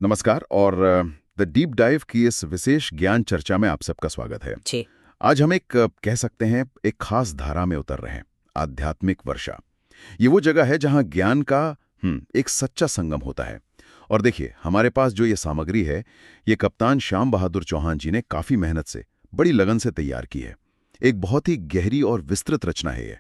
नमस्कार और the deep dive की इस विशेष ज्ञान चर्चा में आप सबका स्वागत है। जी। आज हम एक कह सकते हैं एक खास धारा में उतर रहे हैं, आध्यात्मिक वर्षा। ये वो जगह है जहां ज्ञान का एक सच्चा संगम होता है। और देखिए, हमारे पास जो ये सामग्री है, ये कप्तान श्याम बहादुर चौहान जी ने काफी मेहनत से, बड़ी लगन से तैयार की है। एक बहुत ही गहरी और विस्तृत रचना है ये।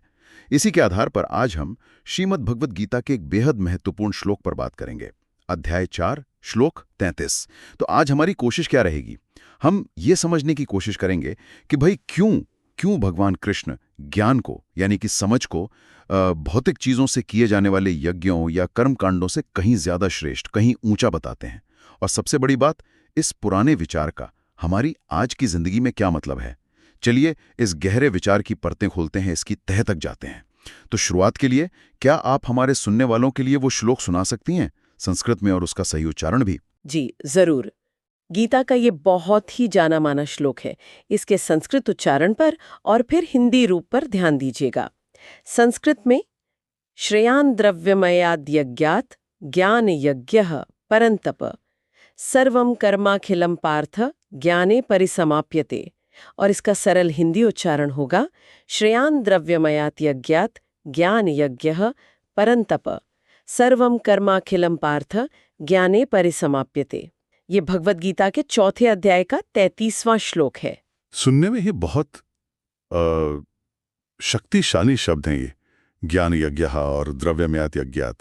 इसी के आधार पर आज हम श्रीमद् भगवद गीता के एक बेहद महत्वपूर्ण श्लोक पर बात करेंगे। अध्याय 4 श्लोक 33। तो आज हमारी कोशिश क्या रहेगी? हम ये समझने की कोशिश करेंगे कि भाई क्यों भगवान कृष्ण ज्ञान को यानी कि समझ को भौतिक चीजों से किए जाने वाले यज्ञों या कर्म कांडों से कहीं ज्यादा श्रेष्ठ, कहीं ऊंचा बताते हैं। और सबसे बड़ी बात, इस पुराने विचार का हमारी आज की जिंदगी में क्या मतलब है। चलिए इस गहरे विचार की परतें खोलते हैं, इसकी तह तक जाते हैं। तो शुरुआत के लिए क्या आप हमारे सुनने वालों के लिए वो श्लोक सुना सकती हैं, संस्कृत में, और उसका सही उच्चारण भी? जी, जरूर। गीता का ये बहुत ही जाना माना श्लोक है। इसके संस्कृत उच्चारण पर और फिर हिंदी रूप पर ध्यान दीजिएगा। संस्कृत में श्रेयान द्रव्यमयाद्यज्ञात ज्ञान यज्ञः परंतप सर्वं कर्माखिलम पार्थ ज्ञाने परिसमाप्यते। और इसका सरल हिंदी उच्चारण होगा श्रेयान द्रव्यमयात यज्ञात ज्ञान यज्ञः परंतप सर्वं कर्माखिलम पार्थ ज्ञाने परिसमाप्यते। ये भगवद गीता के चौथे अध्याय का 33वां श्लोक है। सुनने में ये बहुत अ, शक्तिशाली शब्द हैं ये, ज्ञान यज्ञ और द्रव्यमयात यज्ञात।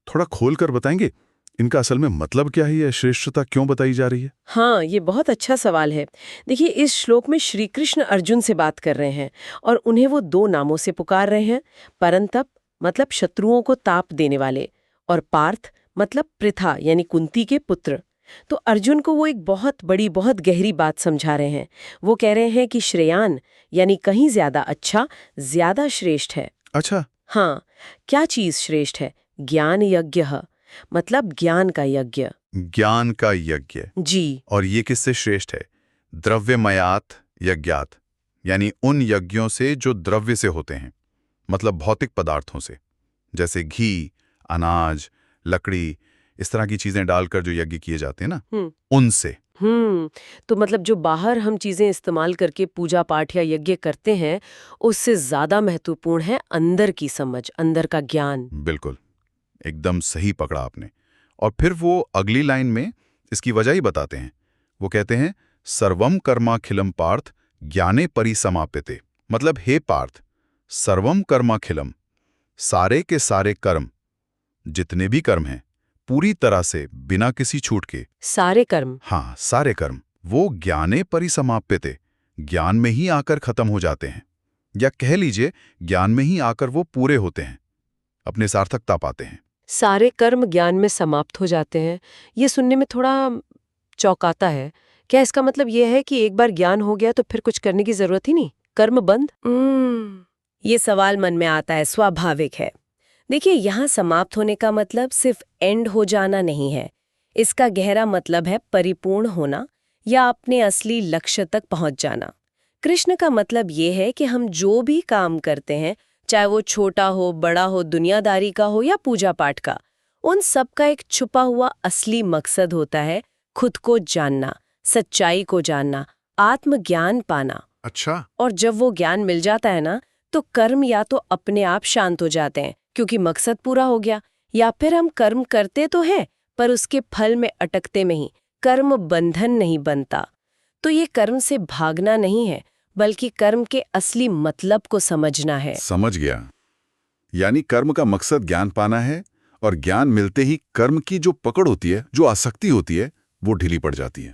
थोड़ा खोल कर बताएंगे इनका असल में मतलब क्या है, यह श्रेष्ठता क्यों बताई जा रही है? हाँ, ये बहुत अच्छा सवाल है। देखिए, इस श्लोक में श्री कृष्ण अर्जुन से बात कर रहे हैं और उन्हें वो दो नामों से पुकार रहे हैं। परंतप मतलब शत्रुओं को ताप देने वाले, और पार्थ मतलब पृथा यानी कुंती के पुत्र। तो अर्जुन को वो एक बहुत बड़ी, बहुत गहरी बात समझा रहे हैं। वो कह रहे हैं कि श्रेयान यानी कहीं ज्यादा अच्छा, ज्यादा श्रेष्ठ है। अच्छा। हाँ, क्या चीज श्रेष्ठ है? ज्ञान यज्ञ, मतलब ज्ञान का यज्ञ। ज्ञान का यज्ञ। जी। और ये किससे श्रेष्ठ है? द्रव्यमयात यज्ञात, यानी उन यज्ञों से जो द्रव्य से होते हैं, मतलब भौतिक पदार्थों से, जैसे घी, अनाज, लकड़ी, इस तरह की चीजें डालकर जो यज्ञ किए जाते हैं ना, उनसे। तो मतलब जो बाहर हम चीजें इस्तेमाल करके पूजा पाठ या यज्ञ करते हैं, उससे ज्यादा महत्वपूर्ण है अंदर की समझ, अंदर का ज्ञान। बिल्कुल, एकदम सही पकड़ा आपने। और फिर वो अगली लाइन में इसकी वजह ही बताते हैं। वो कहते हैं सर्वम कर्माखिलम पार्थ ज्ञाने परिसमाप्यते। मतलब हे पार्थ, सर्वम कर्माखिलम, सारे के सारे कर्म, जितने भी कर्म हैं, पूरी तरह से बिना किसी छूट के, सारे कर्म। हाँ सारे कर्म, वो ज्ञाने परिसमाप्यते, ज्ञान में ही आकर खत्म हो जाते हैं। या कह लीजिए ज्ञान में ही आकर वो पूरे होते हैं, अपने सार्थकता पाते हैं। सारे कर्म ज्ञान में समाप्त हो जाते हैं। ये सुनने में थोड़ा चौंकाता है। क्या इसका मतलब ये है कि एक बार ज्ञान हो गया तो फिर कुछ करने की जरूरत ही नहीं, कर्म बंद? ये सवाल मन में आता है, स्वाभाविक है। देखिए, यहाँ समाप्त होने का मतलब सिर्फ एंड हो जाना नहीं है। इसका गहरा मतलब है परिपूर्ण होना या अपने असली लक्ष्य तक पहुंच जाना। कृष्ण का मतलब ये है कि हम जो भी काम करते हैं, चाहे वो छोटा हो, बड़ा हो, दुनियादारी का हो या पूजा पाठ का, उन सब का एक छुपा हुआ असली मकसद होता है खुद को जानना, सच्चाई को जानना, आत्मज्ञान पाना। अच्छा। और जब वो ज्ञान मिल जाता है ना, तो कर्म या तो अपने आप शांत हो जाते हैं क्योंकि मकसद पूरा हो गया, या फिर हम कर्म करते तो हैं पर उसके फल में अटकते में ही कर्म बंधन नहीं बनता। तो ये कर्म से भागना नहीं है, बल्कि कर्म के असली मतलब को समझना है। समझ गया। यानी कर्म का मकसद ज्ञान पाना है, और ज्ञान मिलते ही कर्म की जो पकड़ होती है, जो आसक्ति होती है, वो ढीली पड़ जाती है।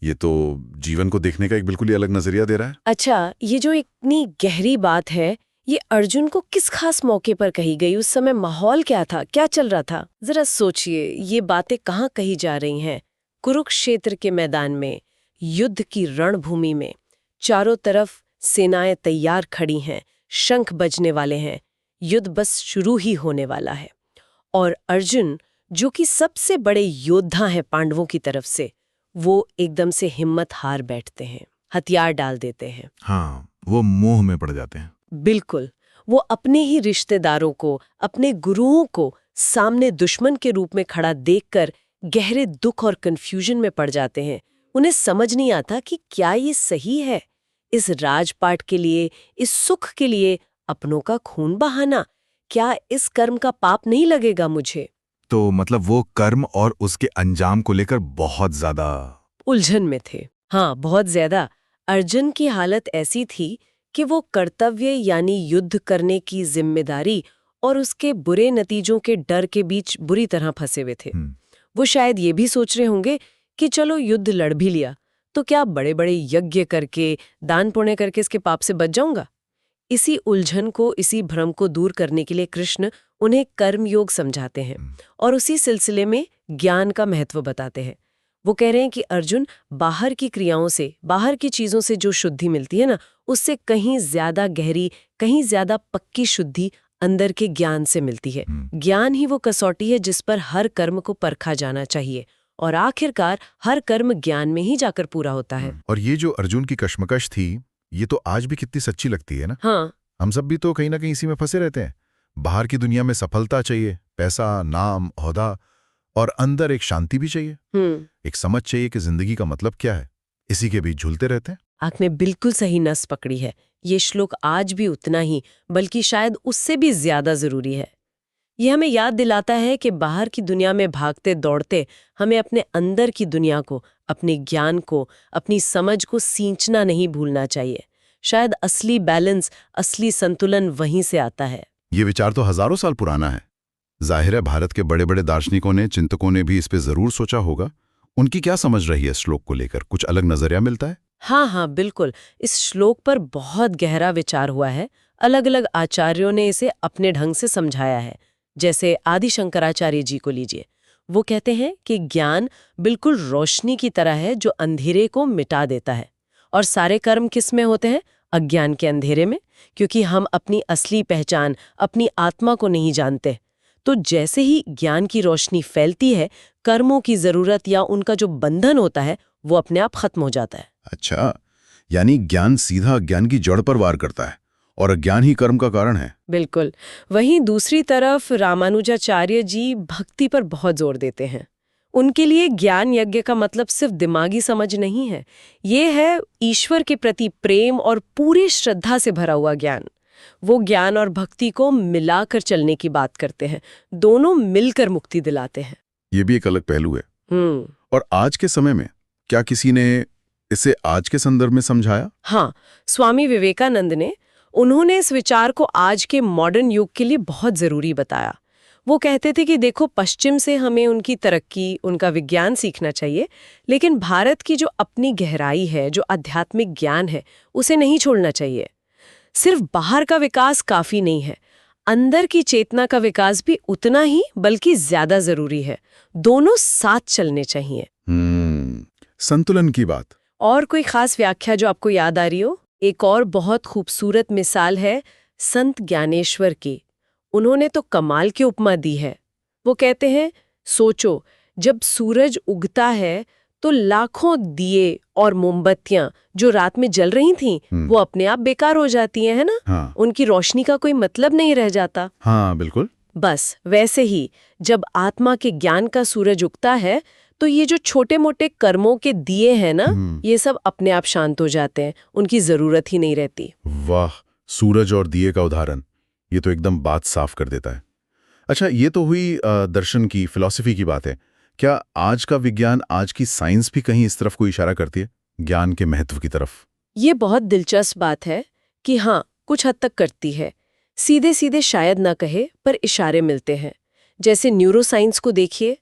ये तो जीवन को देखने का एक बिल्कुल ही अलग नजरिया दे रहा है। अच्छा, ये जो इतनी गहरी बात है, ये अर्जुन को किस खास मौके पर कही गई? उस समय माहौल क्या था, क्या चल रहा था? जरा सोचिए, ये बातें कहाँ कही जा रही हैं? कुरुक्षेत्र के मैदान में, युद्ध की रणभूमि में, चारों तरफ सेनाएं तैयार खड़ी हैं, शंख बजने वाले हैं, युद्ध बस शुरू ही होने वाला है। और अर्जुन, जो कि सबसे बड़े योद्धा हैं पांडवों की तरफ से, वो एकदम से हिम्मत हार बैठते हैं, हथियार डाल देते हैं। हाँ, वो मोह में पड़ जाते हैं। बिल्कुल, वो अपने ही रिश्तेदारों को, अपने गुरुओं को सामने दुश्मन के रूप में खड़ा देखकर गहरे दुख और कंफ्यूजन में पड़ जाते हैं। उन्हें समझ नहीं आता कि क्या ये सही है, इस राजपाट के लिए, इस सुख के लिए अपनों का खून बहाना, क्या इस कर्म का पाप नहीं लगेगा मुझे? तो मतलब वो कर्म और उसके अंजाम को लेकर बहुत ज्यादा उलझन में थे। हाँ, बहुत ज्यादा। अर्जुन की हालत ऐसी थी कि वो कर्तव्य यानी युद्ध करने की जिम्मेदारी और उसके बुरे नतीजों के डर के बीच बुरी तरह फंसे हुए थे। वो शायद ये भी सोच रहे होंगे कि चलो युद्ध लड़ भी लिया तो क्या बड़े बड़े यज्ञ करके, दान पुण्य करके इसके पाप से बच जाऊंगा। इसी उलझन को, इसी भ्रम को दूर करने के लिए कृष्ण उन्हें कर्मयोग समझाते हैं और उसी सिलसिले में ज्ञान का महत्व बताते हैं। वो कह रहे हैं कि अर्जुन, बाहर की क्रियाओं से, बाहर की चीजों से जो शुद्धि मिलती है ना, उससे कहीं ज्यादा गहरी, कहीं ज्यादा पक्की शुद्धि अंदर के ज्ञान से मिलती है। ज्ञान ही वो कसौटी है जिस पर हर कर्म को परखा जाना चाहिए और आखिरकार हर कर्म ज्ञान में ही जाकर पूरा होता है। और ये जो अर्जुन की कश्मकश थी, ये तो आज भी कितनी सच्ची लगती है ना। हाँ, हम सब भी तो कहीं ना कहीं इसी में फंसे रहते हैं। बाहर की दुनिया में सफलता चाहिए, पैसा, नाम, ओहदा, और अंदर एक शांति भी चाहिए, एक समझ चाहिए कि जिंदगी का मतलब क्या है। इसी के बीच झूलते रहते हैं। आपने बिल्कुल सही नस पकड़ी है। ये श्लोक आज भी उतना ही, बल्कि शायद उससे भी ज्यादा जरूरी है। ये हमें याद दिलाता है कि बाहर की दुनिया में भागते दौड़ते हमें अपने अंदर की दुनिया को, अपने ज्ञान को, अपनी समझ को सींचना नहीं भूलना चाहिए। शायद असली बैलेंस, असली संतुलन वहीं से आता है। ये विचार तो हजारों साल पुराना है। जाहिर है भारत के बड़े बड़े दार्शनिकों ने, चिंतकों ने भी इस पे जरूर सोचा होगा। उनकी क्या समझ रही है इस श्लोक को लेकर? कुछ अलग नजरिया मिलता है? हाँ, बिल्कुल। इस श्लोक पर बहुत गहरा विचार हुआ है। अलग अलग आचार्यों ने इसे अपने ढंग से समझाया है। जैसे आदि शंकराचार्य जी को लीजिए। वो कहते हैं कि ज्ञान बिल्कुल रोशनी की तरह है जो अंधेरे को मिटा देता है। और सारे कर्म किस में होते हैं? अज्ञान के अंधेरे में, क्योंकि हम अपनी असली पहचान, अपनी आत्मा को नहीं जानते। तो जैसे ही ज्ञान की रोशनी फैलती है, कर्मों की जरूरत या उनका जो बंधन होता है वो अपने आप खत्म हो जाता है। अच्छा, यानी ज्ञान सीधा अज्ञान की जड़ पर वार करता है और अज्ञान ही कर्म का कारण है। बिल्कुल। वहीं दूसरी तरफ रामानुजाचार्य जी भक्ति पर बहुत जोर देते हैं। उनके लिए ज्ञान यज्ञ का मतलब सिर्फ दिमागी समझ नहीं है, ये है ईश्वर के प्रति प्रेम और पूरी श्रद्धा से भरा हुआ ज्ञान। वो ज्ञान और भक्ति को मिलाकर चलने की बात करते हैं, दोनों मिलकर मुक्ति दिलाते हैं। ये भी एक अलग पहलू है। और आज के समय में क्या किसी ने इसे आज के संदर्भ में समझाया? हाँ, स्वामी विवेकानंद ने। उन्होंने इस विचार को आज के मॉडर्न युग के लिए बहुत जरूरी बताया। वो कहते थे कि देखो, पश्चिम से हमें उनकी तरक्की, उनका विज्ञान सीखना चाहिए, लेकिन भारत की जो अपनी गहराई है, जो आध्यात्मिक ज्ञान है, उसे नहीं छोड़ना चाहिए। सिर्फ बाहर का विकास काफी नहीं है, अंदर की चेतना का विकास भी उतना ही बल्कि ज्यादा जरूरी है। दोनों साथ चलने चाहिए। संतुलन की बात। और कोई खास व्याख्या जो आपको याद आ रही हो? एक और बहुत खूबसूरत मिसाल है संत ज्ञानेश्वर की। उन्होंने तो कमाल की उपमा दी है। वो कहते हैं, सोचो, जब सूरज उगता है तो लाखों दिए और मोमबत्तियां जो रात में जल रही थीं, वो अपने आप बेकार हो जाती हैं, है ना? हाँ। उनकी रोशनी का कोई मतलब नहीं रह जाता। हाँ, बिल्कुल। बस वैसे ही जब आत्मा के ज्ञान का सूरज उगता है तो ये जो छोटे मोटे कर्मों के दिए हैं ना, ये सब अपने आप शांत हो जाते हैं, उनकी जरूरत ही नहीं रहती। वाह, सूरज और दिए का उदाहरण, ये तो एकदम बात साफ कर देता है। अच्छा, ये तो हुई दर्शन की, फिलॉसफी की बात है। क्या आज का विज्ञान, आज की साइंस भी कहीं इस तरफ को इशारा करती है, ज्ञान के महत्व की तरफ? ये बहुत दिलचस्प बात है कि हाँ, कुछ हद तक करती है। सीधे सीधे शायद ना कहे, पर इशारे मिलते हैं। जैसे न्यूरोसाइंस को देखिए,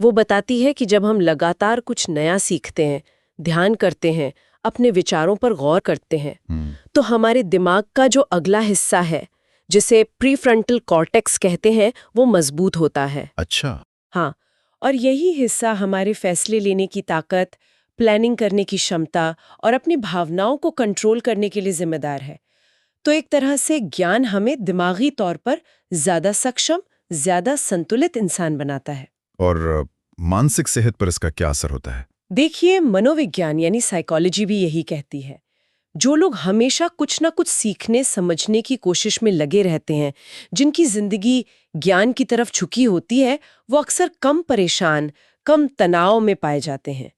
वो बताती है कि जब हम लगातार कुछ नया सीखते हैं, ध्यान करते हैं, अपने विचारों पर गौर करते हैं, तो हमारे दिमाग का जो अगला हिस्सा है, जिसे प्रीफ्रंटल कॉर्टेक्स कहते हैं, वो मजबूत होता है। अच्छा। हाँ, और यही हिस्सा हमारे फैसले लेने की ताकत, प्लानिंग करने की क्षमता और अपनी भावनाओं को कंट्रोल करने के लिए जिम्मेदार है। तो एक तरह से ज्ञान हमें दिमागी तौर पर ज्यादा सक्षम, ज्यादा संतुलित इंसान बनाता है। और मानसिक सेहत पर इसका क्या असर होता है? देखिए, मनोविज्ञान यानी साइकोलॉजी भी यही कहती है। जो लोग हमेशा कुछ ना कुछ सीखने समझने की कोशिश में लगे रहते हैं, जिनकी जिंदगी ज्ञान की तरफ झुकी होती है, वो अक्सर कम परेशान, कम तनाव में पाए जाते हैं।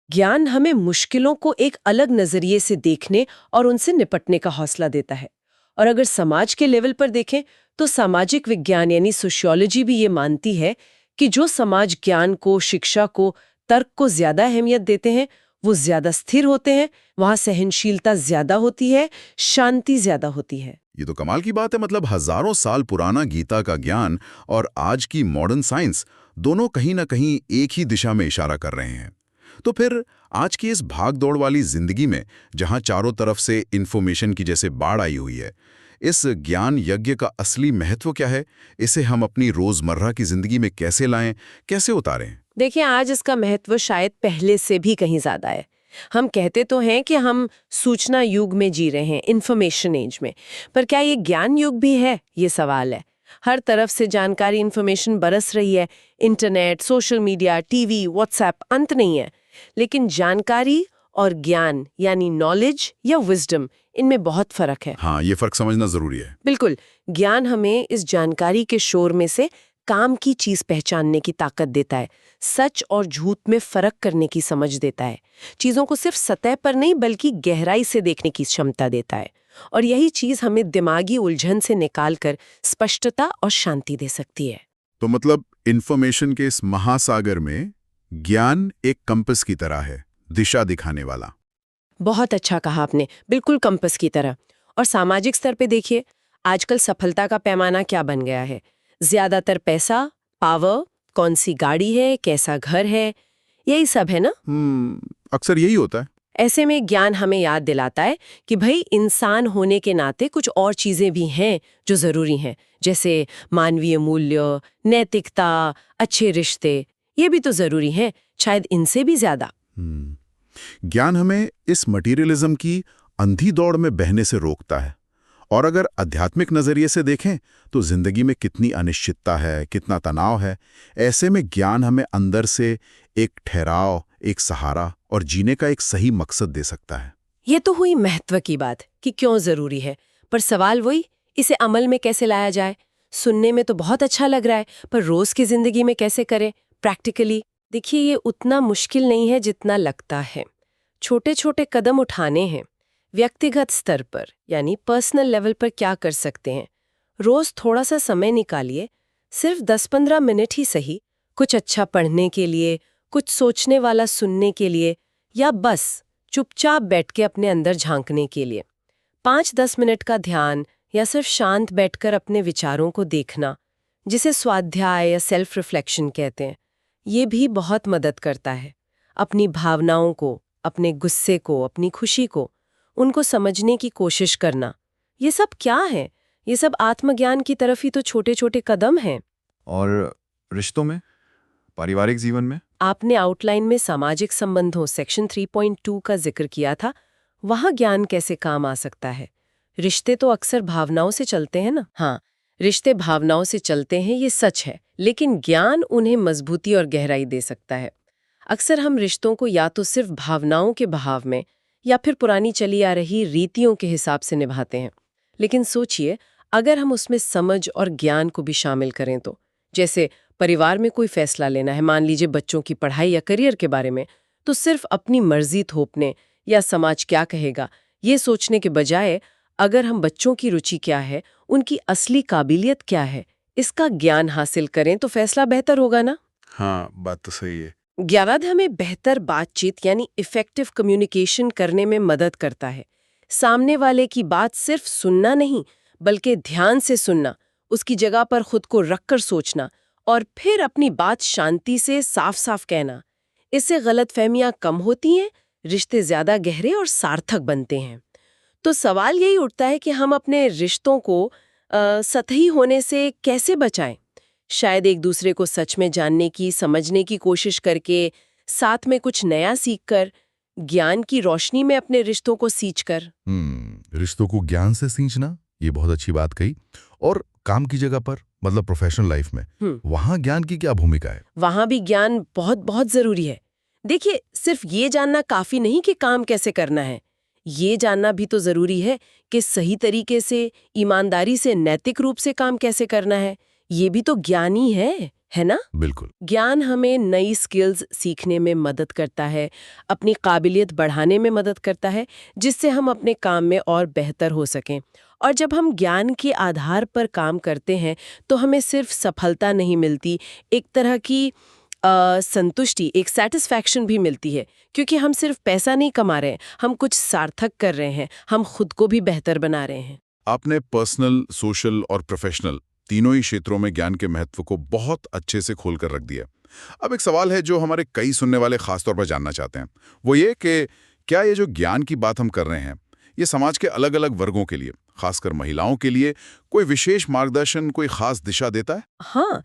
ज्ञान हमें मुश्किलों को एक अलग नजरिए से देखने और उनसे निपटने का हौसला देता है। और अगर समाज के लेवल पर देखें तो सामाजिक विज्ञान यानी सोशियोलॉजी भी ये मानती है कि जो समाज ज्ञान को, शिक्षा को, तर्क को ज्यादा अहमियत देते हैं वो ज्यादा स्थिर होते हैं, वहां सहनशीलता ज्यादा होती है, शांति ज्यादा होती है। ये तो कमाल की बात है। मतलब हजारों साल पुराना गीता का ज्ञान और आज की मॉडर्न साइंस दोनों कहीं ना कहीं एक ही दिशा में इशारा कर रहे हैं। तो फिर आज की इस भाग-दौड़ वाली जिंदगी में, जहां चारों तरफ से इंफॉर्मेशन की जैसे बाढ़ आई हुई है, इस ज्ञान यज्ञ का असली महत्व क्या है? इसे हम अपनी रोजमर्रा की जिंदगी में कैसे लाएं, कैसे उतारें? देखिए, आज इसका महत्व शायद पहले से भी कहीं ज्यादा है। हम कहते तो हैं कि हम सूचना युग में जी रहे हैं, इंफॉर्मेशन एज में, पर क्या ये ज्ञान युग भी है? ये सवाल है। हर तरफ से जानकारी, इंफॉर्मेशन बरस रही है। Internet, social media, TV, WhatsApp, अंत नहीं है। लेकिन जानकारी और ज्ञान यानी नॉलेज या विजडम, इनमें बहुत फर्क है। हाँ, ये फर्क समझना जरूरी है। बिल्कुल। ज्ञान हमें इस जानकारी के शोर में से काम की चीज पहचानने की ताकत देता है, सच और झूठ में फर्क करने की समझ देता है, चीजों को सिर्फ सतह पर नहीं बल्कि गहराई से देखने की क्षमता देता है। और यही चीज हमें दिमागी उलझन से निकालकर स्पष्टता और शांति दे सकती है। तो मतलब इंफॉर्मेशन के इस महासागर में ज्ञान एक कंपास की तरह है, दिशा दिखाने वाला। बहुत अच्छा कहा आपने, बिल्कुल कंपास की तरह। और सामाजिक स्तर पे देखिए, आजकल सफलता का पैमाना क्या बन गया है? ज्यादातर पैसा, पावर, कौन सी गाड़ी है, कैसा घर है, यही सब है ना? अक्सर यही होता है। ऐसे में ज्ञान हमें याद दिलाता है कि भाई, इंसान होने के नाते कुछ और चीजें भी हैं जो जरूरी हैं, जैसे मानवीय मूल्य, नैतिकता, अच्छे रिश्ते, ये भी तो जरूरी हैं, शायद इनसे भी ज्यादा। ज्ञान हमें इस मटीरियलिज्म की अंधी दौड़ में बहने से रोकता है। और अगर आध्यात्मिक नजरिए से देखें तो जिंदगी में कितनी अनिश्चितता है, कितना तनाव है। ऐसे में ज्ञान हमें अंदर से एक ठहराव, एक सहारा और जीने का एक सही मकसद दे सकता है। ये तो हुई महत्व की बात कि क्यों जरूरी है, पर सवाल वही, इसे अमल में कैसे लाया जाए? सुनने में तो बहुत अच्छा लग रहा है, पर रोज की जिंदगी में कैसे करें प्रैक्टिकली? देखिए, ये उतना मुश्किल नहीं है जितना लगता है। छोटे छोटे कदम उठाने हैं। व्यक्तिगत स्तर पर यानी पर्सनल लेवल पर क्या कर सकते हैं? रोज थोड़ा सा समय निकालिए, सिर्फ 10-15 मिनट ही सही, कुछ अच्छा पढ़ने के लिए, कुछ सोचने वाला सुनने के लिए, या बस चुपचाप बैठ के अपने अंदर झांकने के लिए। 5-10 मिनट का ध्यान या सिर्फ शांत बैठकर अपने विचारों को देखना, जिसे स्वाध्याय या सेल्फ रिफ्लेक्शन कहते हैं, ये भी बहुत मदद करता है। अपनी भावनाओं को, अपने गुस्से को, अपनी खुशी को, उनको समझने की कोशिश करना, ये सब क्या है? ये सब आत्मज्ञान की तरफ ही तो छोटे छोटे कदम हैं। और रिश्तों में, पारिवारिक जीवन में? आपने आउटलाइन में सामाजिक संबंधों सेक्शन 3.2 का जिक्र किया था। वहाँ ज्ञान कैसे काम आ सकता है? रिश्ते तो अक्सर भावनाओं से चलते हैं ना। हाँ, रिश्ते भावनाओं से चलते हैं, ये सच है, लेकिन ज्ञान उन्हें मजबूती और गहराई दे सकता है। अक्सर हम रिश्तों को या तो सिर्फ भावनाओं के बहाव में या फिर पुरानी चली आ रही रीतियों के हिसाब से निभाते हैं। लेकिन सोचिए, अगर हम उसमें समझ और ज्ञान को भी शामिल करें तो, जैसे परिवार में कोई फैसला लेना है, मान लीजिए बच्चों की पढ़ाई या करियर के बारे में, तो सिर्फ अपनी मर्जी थोपने या समाज क्या कहेगा ये सोचने के बजाय, अगर हम बच्चों की रुचि क्या है, उनकी असली काबिलियत क्या है, इसका ज्ञान हासिल करें तो फैसला बेहतर होगा ना। हाँ, बात तो सही है। ज्ञान हमें बेहतर बातचीत यानी इफेक्टिव कम्युनिकेशन करने में मदद करता है। सामने वाले की बात सिर्फ सुनना नहीं, बल्कि ध्यान से सुनना, उसकी जगह पर खुद को रखकर सोचना और फिर अपनी बात शांति से साफ साफ कहना। इससे गलतफहमियां कम होती हैं, रिश्ते ज्यादा गहरे और सार्थक बनते हैं। तो सवाल यही उठता है कि हम अपने रिश्तों को सतही होने से कैसे बचाएं? शायद एक दूसरे को सच में जानने की, समझने की कोशिश करके, साथ में कुछ नया सीखकर, ज्ञान की रोशनी में अपने रिश्तों को सींचकर। रिश्तों को ज्ञान से सींचना, ये बहुत अच्छी बात कही। और काम की जगह पर, मतलब प्रोफेशनल लाइफ में, वहां ज्ञान की क्या भूमिका है? वहां भी ज्ञान बहुत बहुत जरूरी है। देखिए, सिर्फ ये जानना काफी नहीं कि काम कैसे करना है, ये जानना भी तो जरूरी है कि सही तरीके से, ईमानदारी से, नैतिक रूप से काम कैसे करना है। ये भी तो ज्ञान ही है ना? बिल्कुल। ज्ञान हमें नई स्किल्स सीखने में मदद करता है, अपनी काबिलियत बढ़ाने में मदद करता है, जिससे हम अपने काम में और बेहतर हो सकें। और जब हम ज्ञान के आधार पर काम करते हैं तो हमें सिर्फ सफलता नहीं मिलती, एक तरह की संतुष्टि, एक सेटिस्फैक्शन भी मिलती है, क्योंकि हम सिर्फ पैसा नहीं कमा रहे हैं, हम कुछ सार्थक कर रहे हैं, हम खुद को भी बेहतर बना रहे हैं। आपने पर्सनल, सोशल और प्रोफेशनल तीनों ही क्षेत्रों में ज्ञान के महत्व को बहुत अच्छे से खोलकर रख दिया। अब एक सवाल है जो हमारे कई सुनने वाले खासतौर पर जानना चाहते हैं, वो ये कि क्या ये जो ज्ञान की बात हम कर रहे हैं, ये समाज के अलग अलग वर्गों के लिए, खासकर महिलाओं के लिए, कोई विशेष मार्गदर्शन, कोई खास दिशा देता है? हाँ,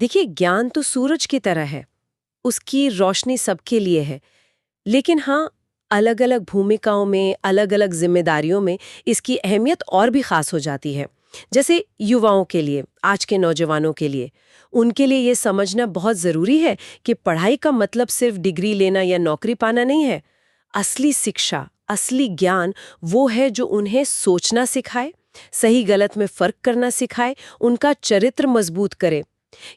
देखिए, ज्ञान तो सूरज की तरह है, उसकी रोशनी सबके लिए है। लेकिन हाँ, अलग अलग भूमिकाओं में, अलग अलग जिम्मेदारियों में इसकी अहमियत और भी खास हो जाती है। जैसे युवाओं के लिए, आज के नौजवानों के लिए, उनके लिए ये समझना बहुत ज़रूरी है कि पढ़ाई का मतलब सिर्फ डिग्री लेना या नौकरी पाना नहीं है। असली शिक्षा, असली ज्ञान वो है जो उन्हें सोचना सिखाए, सही गलत में फ़र्क करना सिखाए, उनका चरित्र मजबूत करे।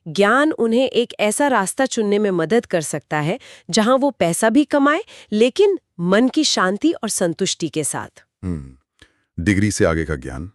ज्ञान उन्हें एक ऐसा रास्ता चुनने में मदद कर सकता है जहां वो पैसा भी कमाए, लेकिन मन की शांति और संतुष्टि के साथ। डिग्री से आगे का ज्ञान।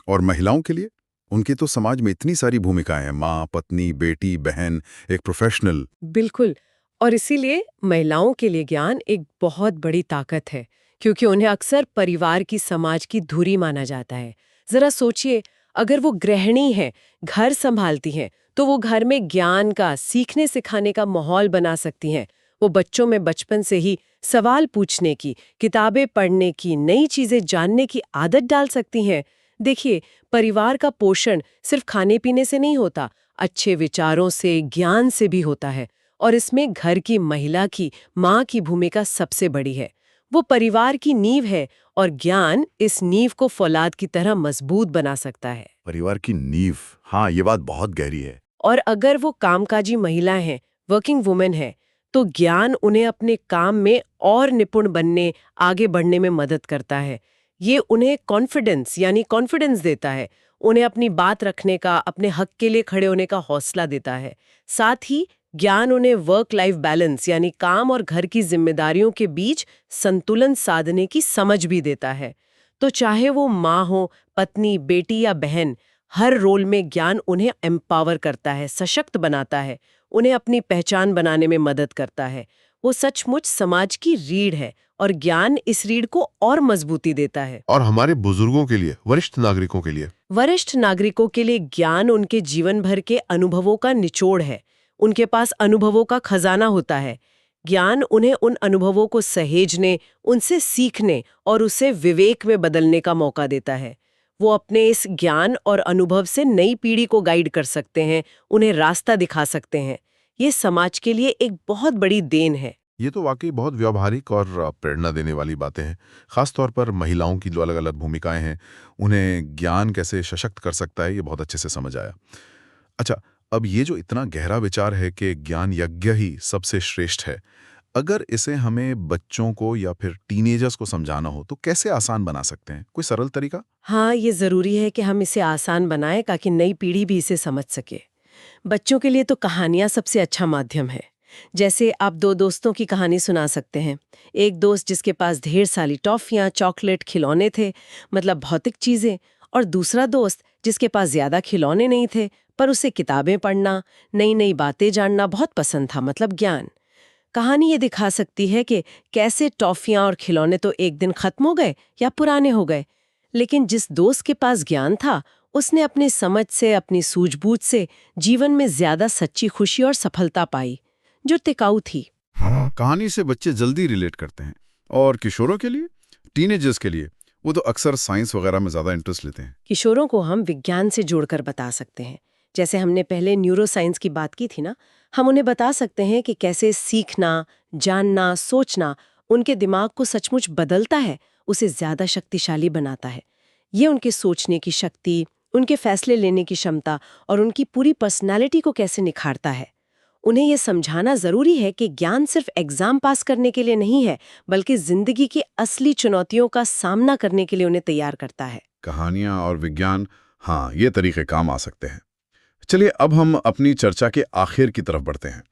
और महिलाओं के लिए, उनकी तो समाज में इतनी सारी भूमिकाएं हैं, माँ, पत्नी, बेटी, बहन, एक प्रोफेशनल। बिल्कुल। और इसीलिए महिलाओं के लिए ज्ञान एक बहुत बड़ी ताकत है, क्योंकि उन्हें अक्सर परिवार की, समाज की धुरी माना जाता है। जरा सोचिए, अगर वो गृहिणी है, घर संभालती हैं, तो वो घर में ज्ञान का, सीखने सिखाने का माहौल बना सकती हैं। वो बच्चों में बचपन से ही सवाल पूछने की, किताबें पढ़ने की, नई चीजें जानने की आदत डाल सकती हैं। देखिए, परिवार का पोषण सिर्फ खाने पीने से नहीं होता, अच्छे विचारों से, ज्ञान से भी होता है। और इसमें घर की महिला की, माँ की भूमिका सबसे बड़ी है। वो परिवार की नींव है और ज्ञान इस नींव को फौलाद की तरह मजबूत बना सकता है। परिवार की नींव, हाँ, ये बात बहुत गहरी है। और अगर वो कामकाजी महिलाएं हैं, वर्किंग वुमेन है, तो ज्ञान उन्हें अपने काम में और निपुण बनने, आगे बढ़ने में मदद करता है। ये उन्हें कॉन्फिडेंस देता है, उन्हें अपनी बात रखने का, अपने हक के लिए खड़े होने का हौसला देता है। साथ ही ज्ञान उन्हें वर्क लाइफ बैलेंस यानी काम और घर की जिम्मेदारियों के बीच संतुलन साधने की समझ भी देता है। तो चाहे वो माँ हो, पत्नी, बेटी या बहन, हर रोल में ज्ञान उन्हें एम्पावर करता है, सशक्त बनाता है, उन्हें अपनी पहचान बनाने में मदद करता है। वो सचमुच समाज की रीढ़ है और ज्ञान इस रीढ़ को और मजबूती देता है। और हमारे बुजुर्गों के लिए, वरिष्ठ नागरिकों के लिए? वरिष्ठ नागरिकों के लिए ज्ञान उनके जीवन भर के अनुभवों का निचोड़ है। उनके पास अनुभवों का खजाना होता है। ज्ञान उन्हें उन अनुभवों को सहेजने, उनसे सीखने और उसे विवेक में बदलने का मौका देता है। वो अपने इस ज्ञान और अनुभव से नई पीढ़ी को गाइड कर सकते हैं, उन्हें रास्ता दिखा सकते हैं। ये समाज के लिए एक बहुत बड़ी देन है। ये तो वाकई बहुत व्यावहारिक और प्रेरणा देने वाली बातें हैं। खास तौर पर महिलाओं की जो अलग अलग भूमिकाएं हैं, उन्हें ज्ञान कैसे सशक्त कर सकता है, ये बहुत अच्छे से समझ आया। अच्छा, अब ये जो इतना गहरा विचार है कि ज्ञान यज्ञ ही सबसे श्रेष्ठ है, अगर इसे हमें बच्चों को या फिर टीनेजर्स को समझाना हो तो कैसे आसान बना सकते हैं? कोई सरल तरीका? हाँ, ये ज़रूरी है कि हम इसे आसान बनाएं ताकि नई पीढ़ी भी इसे समझ सके। बच्चों के लिए तो कहानियाँ सबसे अच्छा माध्यम है। जैसे आप दो दोस्तों की कहानी सुना सकते हैं। एक दोस्त जिसके पास ढेर सारी टॉफियाँ, चॉकलेट, खिलौने थे, मतलब भौतिक चीज़ें, और दूसरा दोस्त जिसके पास ज़्यादा खिलौने नहीं थे, पर उसे किताबें पढ़ना, नई नई बातें जानना बहुत पसंद था, मतलब ज्ञान। कहानी ये दिखा सकती है कि कैसे टॉफियाँ और खिलौने तो एक दिन खत्म हो गए या पुराने हो गए, लेकिन जिस दोस्त के पास ज्ञान था, उसने अपनी समझ से, अपनी सूझबूझ से जीवन में ज्यादा सच्ची खुशी और सफलता पाई, जो टिकाऊ थी। कहानी से बच्चे जल्दी रिलेट करते हैं। और किशोरों के लिए, टीनेजर्स के लिए, वो तो अक्सर साइंस वगैरह में ज़्यादा इंटरेस्ट लेते हैं। किशोरों को हम विज्ञान से जोड़कर बता सकते हैं। जैसे हमने पहले न्यूरो साइंस की बात की थी ना, हम उन्हें बता सकते हैं कि कैसे सीखना, जानना, सोचना उनके दिमाग को सचमुच बदलता है, उसे ज्यादा शक्तिशाली बनाता है। ये उनके सोचने की शक्ति, उनके फैसले लेने की क्षमता और उनकी पूरी पर्सनालिटी को कैसे निखारता है। उन्हें यह समझाना जरूरी है कि ज्ञान सिर्फ एग्जाम पास करने के लिए नहीं है, बल्कि जिंदगी की असली चुनौतियों का सामना करने के लिए उन्हें तैयार करता है। कहानियाँ और विज्ञान, हाँ, ये तरीके काम आ सकते हैं। चलिए अब हम अपनी चर्चा के आखिर की तरफ बढ़ते हैं।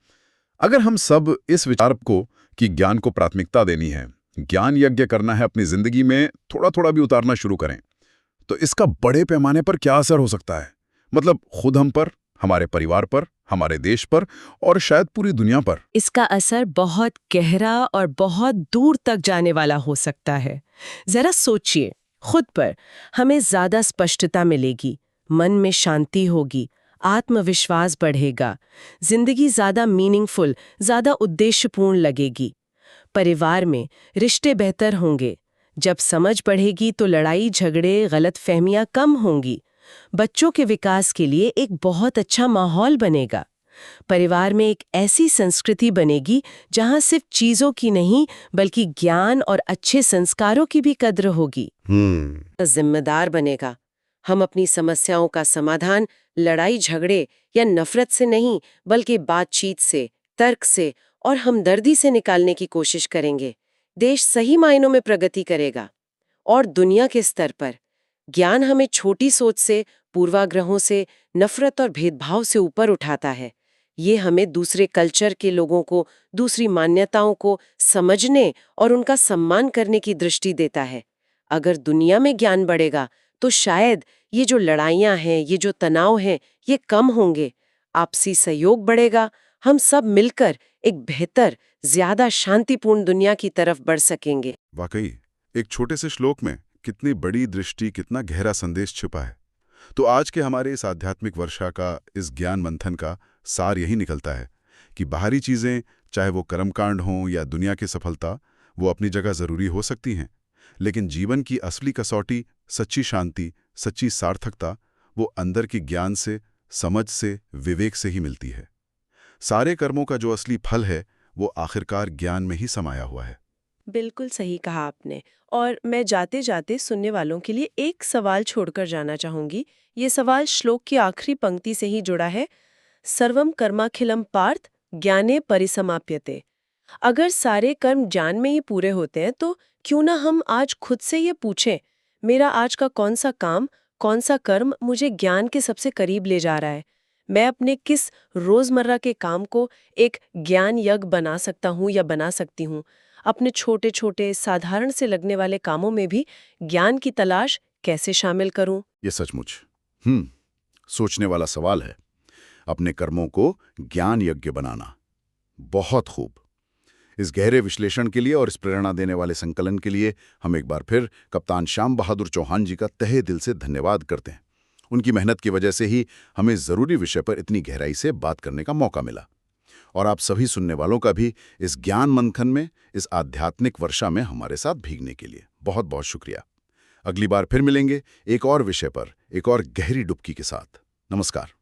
अगर हम सब इस विचार को कि ज्ञान को प्राथमिकता देनी है, ज्ञान यज्ञ करना है, अपनी जिंदगी में थोड़ा थोड़ा भी उतारना शुरू करें, तो इसका बड़े पैमाने पर क्या असर हो सकता है? मतलब खुद हम पर, हमारे परिवार पर, हमारे देश पर और शायद पूरी दुनिया पर। इसका असर बहुत गहरा और बहुत दूर तक जाने वाला हो सकता है। जरा सोचिए, खुद पर हमें ज्यादा स्पष्टता मिलेगी, मन में शांति होगी, आत्मविश्वास बढ़ेगा, जिंदगी ज्यादा मीनिंगफुल, ज्यादा उद्देश्यपूर्ण लगेगी। परिवार में रिश्ते बेहतर होंगे। जब समझ बढ़ेगी तो लड़ाई झगड़े गलतफहमियां कम होंगी। बच्चों के विकास के लिए एक बहुत अच्छा माहौल बनेगा। परिवार में एक ऐसी संस्कृति बनेगी जहां सिर्फ चीजों की नहीं बल्कि ज्ञान और अच्छे संस्कारों की भी कद्र होगी। जिम्मेदार बनेगा। हम अपनी समस्याओं का समाधान लड़ाई झगड़े या नफरत से नहीं बल्कि बातचीत से, तर्क से और हमदर्दी से निकालने की कोशिश करेंगे। देश सही मायनों में प्रगति करेगा। और दुनिया के स्तर पर ज्ञान हमें छोटी सोच से, पूर्वाग्रहों से, नफरत और भेदभाव से ऊपर उठाता है। ये हमें दूसरे कल्चर के लोगों को, दूसरी मान्यताओं को समझने और उनका सम्मान करने की दृष्टि देता है। अगर दुनिया में ज्ञान बढ़ेगा तो शायद ये जो लड़ाइयाँ हैं, ये जो तनाव हैं, ये कम होंगे। आपसी सहयोग बढ़ेगा। हम सब मिलकर एक बेहतर, ज्यादा शांतिपूर्ण दुनिया की तरफ बढ़ सकेंगे। वाकई एक छोटे से श्लोक में कितनी बड़ी दृष्टि, कितना गहरा संदेश छिपा है। तो आज के हमारे इस आध्यात्मिक वर्षा का, इस ज्ञान मंथन का सार यही निकलता है कि बाहरी चीजें, चाहे वो कर्मकांड हों या दुनिया की सफलता, वो अपनी जगह जरूरी हो सकती हैं, लेकिन जीवन की असली कसौटी, सच्ची शांति, सच्ची सार्थकता, वो अंदर की ज्ञान से, समझ से, विवेक से ही मिलती है। सारे कर्मों का जो असली फल है वो आखिरकार ज्ञान में ही समाया हुआ है। बिल्कुल सही कहा आपने। और मैं जाते जाते सुनने वालों के लिए एक सवाल छोड़कर जाना चाहूंगी। ये सवाल श्लोक की आखिरी पंक्ति से ही जुड़ा है, सर्वम कर्माखिलम पार्थ ज्ञाने परिसमाप्यते। अगर सारे कर्म ज्ञान में ही पूरे होते हैं तो क्यों ना हम आज खुद से ये पूछें, मेरा आज का कौन सा काम, कौन सा कर्म मुझे ज्ञान के सबसे करीब ले जा रहा है? मैं अपने किस रोजमर्रा के काम को एक ज्ञान यज्ञ बना सकता हूँ या बना सकती हूँ? अपने छोटे छोटे साधारण से लगने वाले कामों में भी ज्ञान की तलाश कैसे शामिल करूं? ये सचमुच सोचने वाला सवाल है। अपने कर्मों को ज्ञान यज्ञ बनाना। बहुत खूब। इस गहरे विश्लेषण के लिए और इस प्रेरणा देने वाले संकलन के लिए हम एक बार फिर कप्तान श्याम बहादुर चौहान जी का तहे दिल से धन्यवाद करते हैं। उनकी मेहनत की वजह से ही हमें जरूरी विषय पर इतनी गहराई से बात करने का मौका मिला। और आप सभी सुनने वालों का भी इस ज्ञान मंथन में, इस आध्यात्मिक वर्षा में हमारे साथ भीगने के लिए बहुत बहुत शुक्रिया। अगली बार फिर मिलेंगे एक और विषय पर, एक और गहरी डुबकी के साथ। नमस्कार।